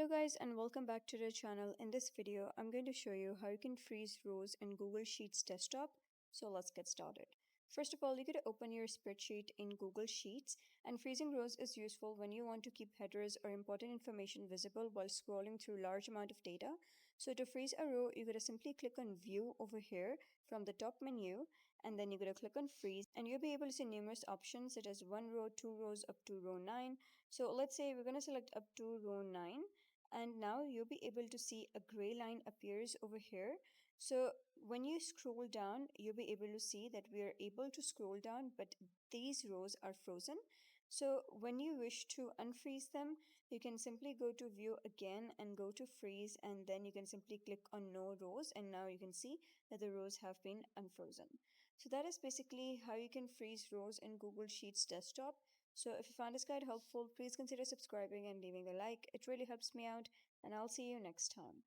Hello guys and welcome back to the channel. In this video, I'm going to show you how you can freeze rows in Google Sheets desktop. So let's get started. First of all, you got to open your spreadsheet in Google Sheets, and freezing rows is useful when you want to keep headers or important information visible while scrolling through large amount of data. So to freeze a row, you got to simply click on view over here from the top menu, and then you got to click on freeze, and you'll be able to see numerous options such as one row, two rows, up to row 9. So let's say we're going to select up to row 9, and now you'll be able to see a gray line appears over here. So when you scroll down, you'll be able to see that we are able to scroll down, but these rows are frozen. So when you wish to unfreeze them, you can simply go to view again and go to freeze, and then you can simply click on no rows, and now you can see that the rows have been unfrozen. So that is basically how you can freeze rows in Google Sheets desktop. So if you found this guide helpful, please consider subscribing and leaving a like. It really helps me out, and I'll see you next time.